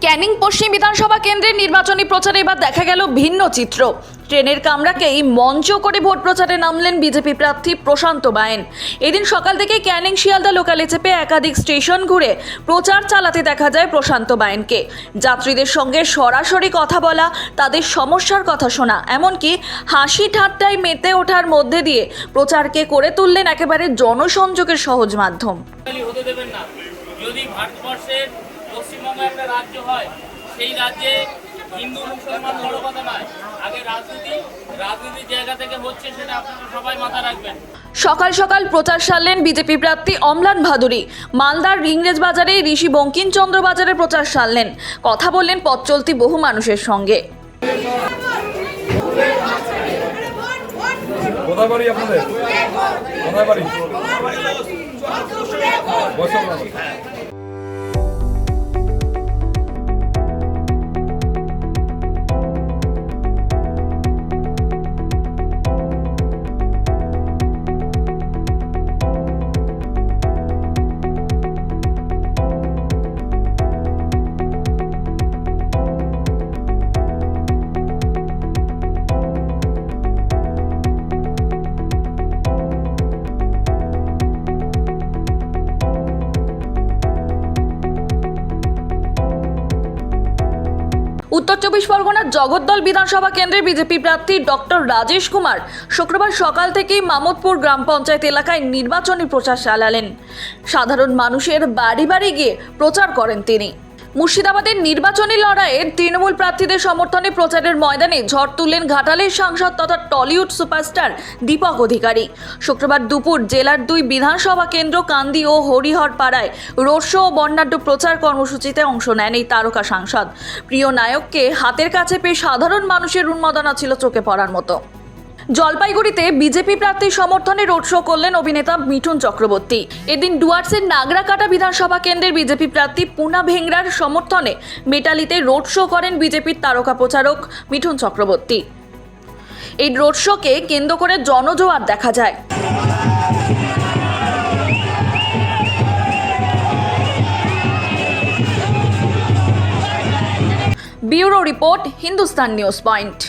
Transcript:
ক্যানিং পশ্চিম বিধানসভা কেন্দ্রের নির্বাচনী প্রচারে এবার দেখা গেল ভিন্ন চিত্র। ট্রেনের কামরাকেই মঞ্চ করে ভোট প্রচারে নামলেন বিজেপি প্রার্থী প্রশান্ত বায়েন। এদিন সকাল থেকে ক্যানিং শিয়ালদা লোকালে চেপে একাধিক স্টেশন ঘুরে প্রচার চালাতে দেখা যায় প্রশান্ত বায়েনকে। যাত্রীদের সঙ্গে সরাসরি কথা বলা, তাদের সমস্যার কথা শোনা, এমনকি হাসি ঠাট্টায় মেতে ওঠার মধ্যে দিয়ে প্রচারকে করে তুললেন একেবারে জনসংযোগের সহজ মাধ্যম। যদি ভারতবর্ষের পশ্চিমবঙ্গে একটা রাজ্য হয়, সেই রাজ্যে হিন্দু মুসলমান বড় কথা নয়, আগে রাজনীতির জায়গা থেকে হচ্ছে, সেটা আপনারা সবাই মাথায় রাখবেন। সকাল সকাল প্রচার সারলেন বিজেপি প্রার্থী অম্লান ভাদুরী। মালদার ইংরেজ বাজারে ঋষি বঙ্কিমচন্দ্র বাজারে প্রচার সারলেন। কথা বললেন পথ চলতি বহু মানুষের সঙ্গে। কোথায় বাড়ি আপনাদের? কোথায় বাড়ি? উত্তর চব্বিশ পরগনার জগদ্দল বিধানসভা কেন্দ্রের বিজেপি প্রার্থী ডক্টর রাজেশ কুমার শুক্রবার সকাল থেকেই মামদপুর গ্রাম পঞ্চায়েত এলাকায় নির্বাচনী প্রচার চালালেন। সাধারণ মানুষের বাড়ি বাড়ি গিয়ে প্রচার করেন তিনি। মুর্শিদাবাদের নির্বাচনী লড়াইয়ে তৃণমূল প্রার্থীদের সমর্থনে প্রচারের ময়দানে ঝড় তুললেন ঘাটালের সাংসদ তথা টলিউড সুপারস্টার দীপক অধিকারী। শুক্রবার দুপুর জেলার 2 বিধানসভা কেন্দ্র কান্দি ও হরিহরপাড়ায় রোড শো ও বর্ণাঢ্য প্রচার কর্মসূচিতে অংশ নেন এই তারকা সাংসদ। প্রিয় নায়ককে হাতের কাছে পেয়ে সাধারণ মানুষের উন্মাদনা ছিল চোখে পড়ার মতো। জলপাইগুড়িতে বিজেপি প্রার্থীর সমর্থনে রোড শো করলেন অভিনেতা মিঠুন চক্রবর্তী। এদিন ডুয়ার্সের নাগরাকাটা বিধানসভা কেন্দ্রের বিজেপি প্রার্থী পুনা ভেংরার সমর্থনে মেটালিতে রোড শো করেন বিজেপির তারকা প্রচারক মিঠুন চক্রবর্তী। এই রোড শোকে কেন্দ্র করে জনজোয়ার দেখা যায়। Bureau report, Hindustan news point.